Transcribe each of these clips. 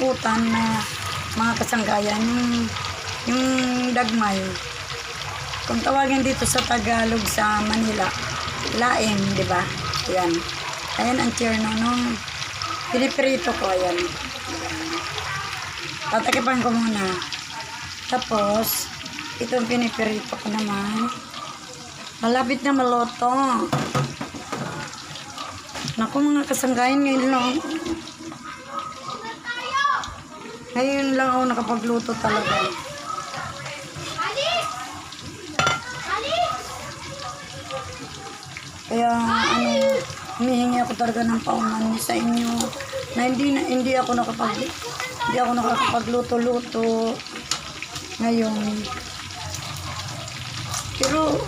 utan na mga kasanggayan, yung dagmay. Kung tawagin dito sa Tagalog sa Manila, laing, di ba? Ayan. Ayan ang tierno nung piniprito ko, ayan. Tatakipan ko muna. Tapos, itong piniprito ko naman. Malapit na maluto. Naku mga kasanggayan, ngayon lang ako nakapagluto talaga. Kaya humihingi ako talaga ng paumanhin sa inyo na hindi ako nakakapagluto-luto ngayon. Pero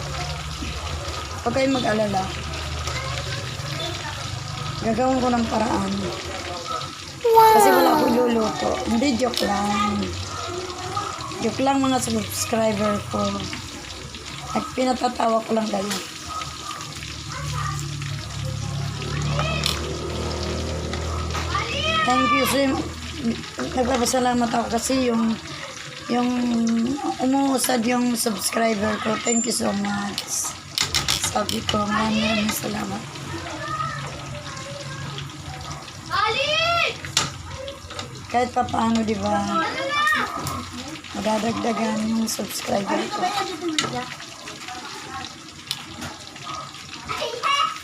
huwag kayong mag-alala. Gagawin ko ng paraan. Kasi wala akong luluto. Hindi, joke lang. Joke lang mga subscriber ko. At pinatatawa ko lang kayo. Thank you. So, nagpapasalamat ako kasi yung umuusad yung subscriber ko. Thank you so much. Sabi ko, maraming salamat. Kahit pa paano, di ba, madadagdagan yung subscriber ko.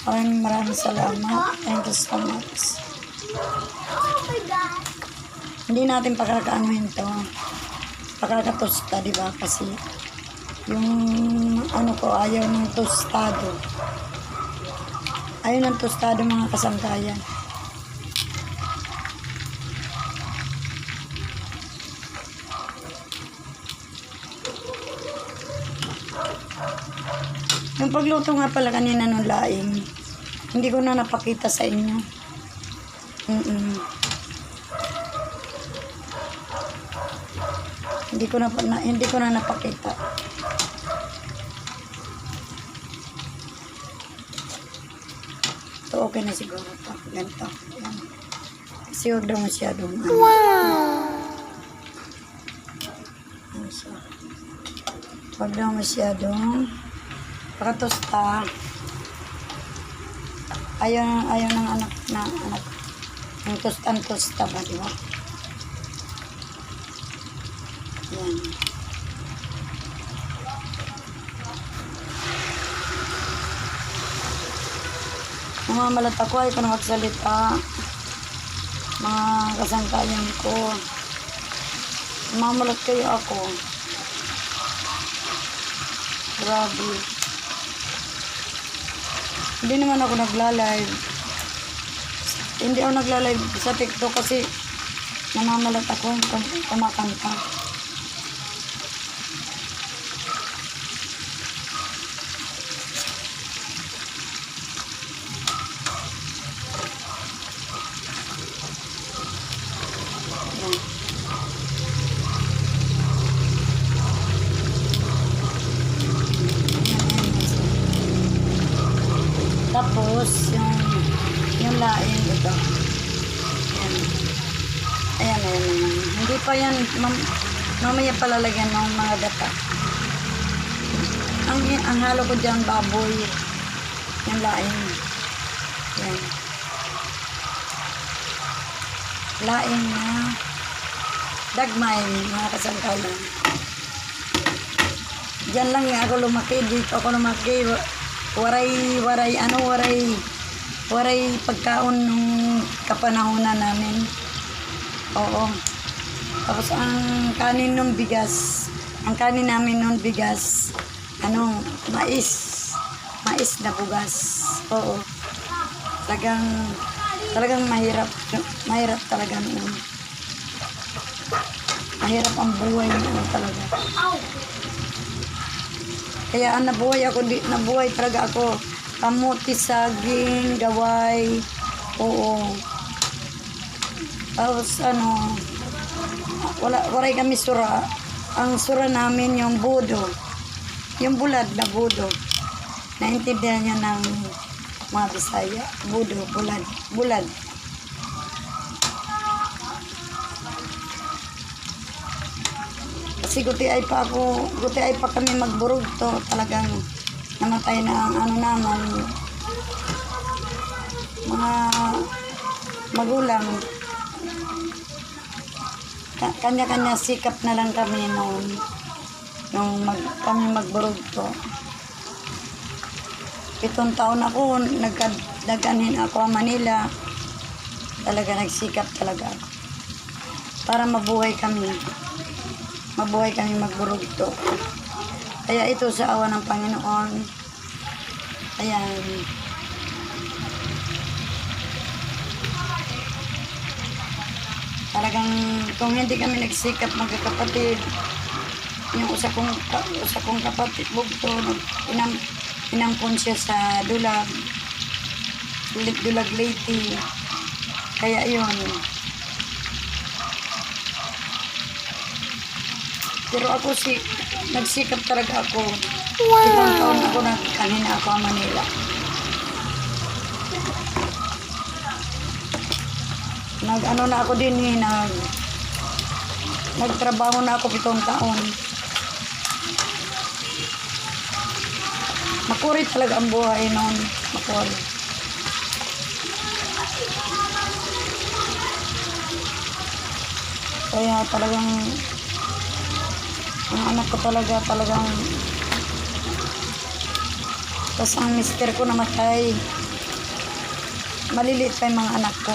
Maraming salamat. Thank you so much. Hindi natin pakakaanuhin to. Pakakatosta, di ba? Kasi yung ko, ayaw ng tostado. Ayaw ng tostado mga kasangkayan. Yung pagluto nga pala kanina nung laing, hindi ko na napakita sa inyo. Hindi ko na napakita. Ito okay na siguro ito. Ganito. Yan. Kasi huwag daw masyadong huwag daw masyadong pakatosta. Ayaw ng anak ng tosta ba, di ba? Yan. Namamalat ako, ayaw ko na magsalita. Mga kasangkayan ko. Namamalat kayo ako. Grabe. Hindi naman ako nagla-live. Hindi ako nagla-live sa TikTok kasi namamalat ako kumakanta. Tapos, yung laing ito. Ayan. Hindi pa yan, mamaya palalagyan ng mga data. Ang halo ko dyan, baboy. Yung laing. Yan. Laing na dagmay, mga kasangkalan. Diyan lang ako lumaki, dito ako lumaki. Waray pagkaon nung kapanahonan namin. Oo. Tapos ang kanin namin nung bigas, mais na bugas. Oo. Talagang mahirap talaga noon. Mahirap ang buhay noon talaga. Kaya nabuhay talaga ako. Kamuti, saging, gaway. Oo. Tapos waray kami sura. Ang sura namin yung budo. Yung bulad na budo. Naintindihan niya ng mga Bisaya. Budo, bulad. Kasi guti ay pa kami magburog to. Talagang namatay na ang ano naman, mga magulang. Kanya-kanya sikap na lang kami nung kami magburog to. 7 taon ako, nagkanin ako sa Manila. Talaga nagsikap talaga ako. Para mabuhay kami magburog to. Kaya ito sa awa ng Panginoon, ayan, talagang kung hindi kami nagsikap magkakapatid, yung usa kong kapatid bugto, inampon siya sa dulag Leyte. Kaya yun. Pero ako nagsikap talaga ako. Wow. 7 taon ako kanina ako sa Manila. Nag-ano na ako din nagtrabaho na ako 7 taon. Makurit talaga ang buhay noon. Makurit. Kaya talagang ang anak ko talagang tapos ang mister ko namatay. Maliliit pa yung mga anak ko.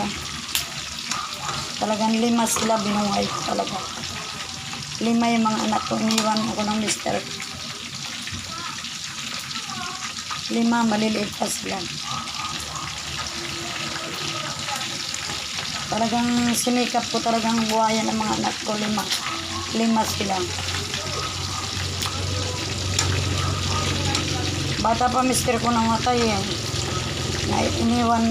Talagang 5 sila binuhay ko talaga. 5 yung mga anak ko. Iniwan ako ng mister ko. 5, maliliit pa sila. Talagang sinikap ko talagang buhayan ng mga anak ko. 5 sila. Bata pa mister ko namatay eh. Na iniwan.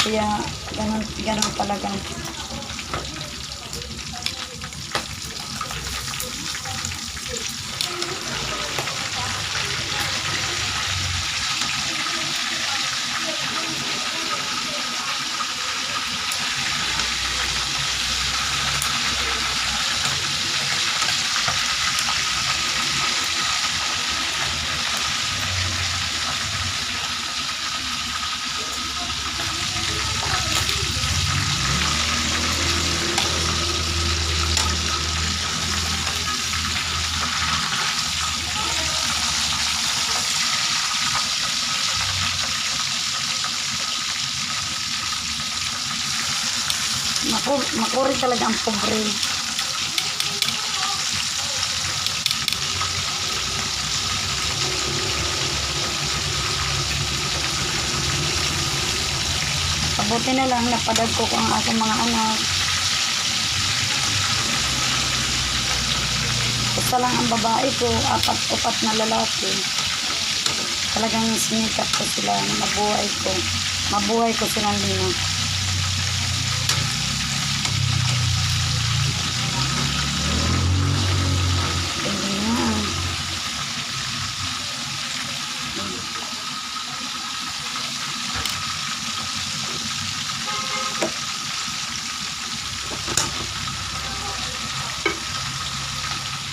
Kaya ganun talaga. Makuri talaga ang pobre. Pabuti na lang napadagko ko ang aking mga anak. Isa lang ang babae ko, 4 na lalaki. Talagang sinikap ko sila na mabuhay ko silang 5.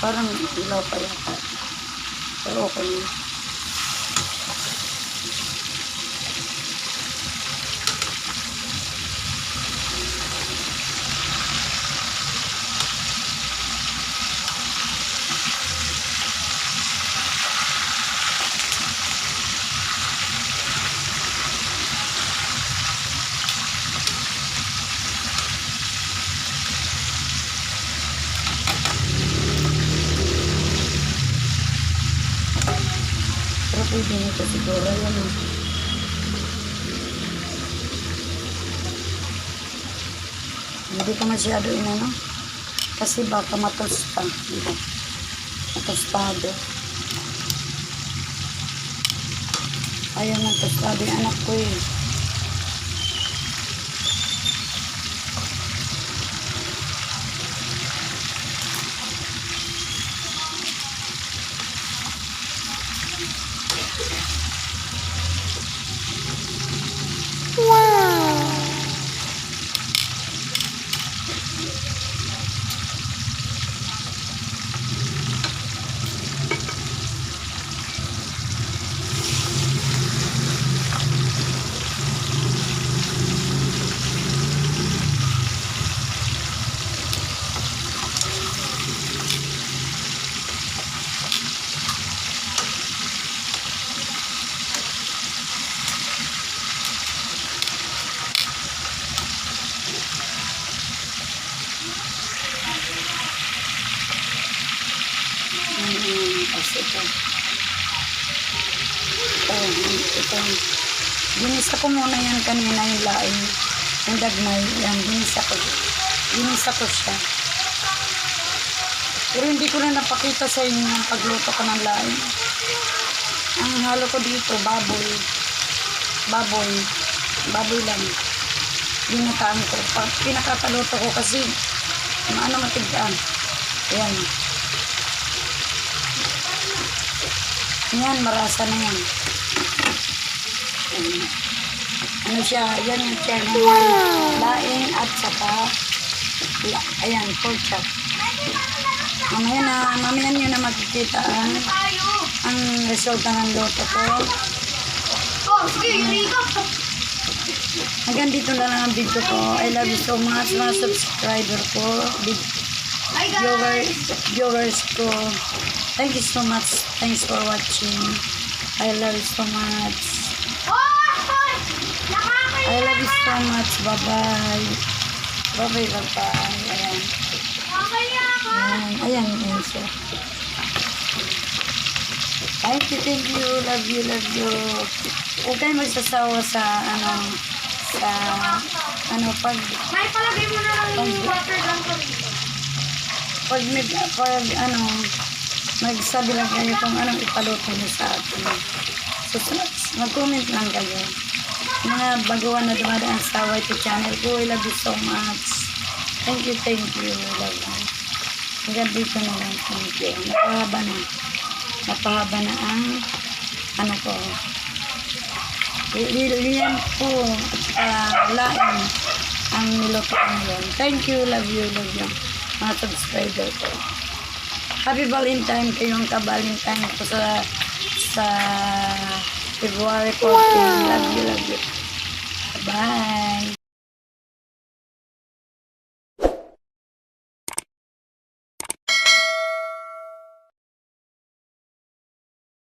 Parang ilaw pa yata. Pero okay na. Pero pwede nito siguro yan. Hindi ko masyado inano. Kasi baka matosta. Matostado. Ayaw ng tostado yung anak ko eh. Wow! ito. Oh, ito. Ginisa ko muna yan kanina yung laing. Yung dagmay. Yan, ginisa ko. Ginisa ko siya. Pero hindi ko na napakita sa inyo yung pagluto ko ng laing. Ang halo ko dito, baboy. Baboy lang. Ginataan ko. Pinakakaluto ko kasi matigaan. Ayan. Yan, marasa na yan. Ayan. Ano siya, yan yung siya ng laing at saka ayan, pork chop. Mamaya nyo na makikita ang resulta ng luto ko. Hanggang dito na lang ang video ko. I love you so much, mga subscriber ko, viewers ko. Thank you so much. Thanks for watching. I love you so much. I love you so much. Bye-bye. Bye-bye. Ayan. Ayan siya. Thank you. Love you. Huwag kayo magsasawa sa pag May palagay mo na lang yung water lang ko dito. magsabi lang kayo kung anong ipaluto nyo sa atin. So, mag-comment lang kayo. Mga baguhan na dumadaan sa YT channel ko, I love you so much. Thank you. Love you. Hanggang dito na lang. Thank you. Napahaba na ang ko. Liyan po at laing ang niluto ko ngayon. Thank you. Love you. Mga subscriber ko. Happy Valentine kayong ka-Valentine ko sa February 14. Love you. Bye.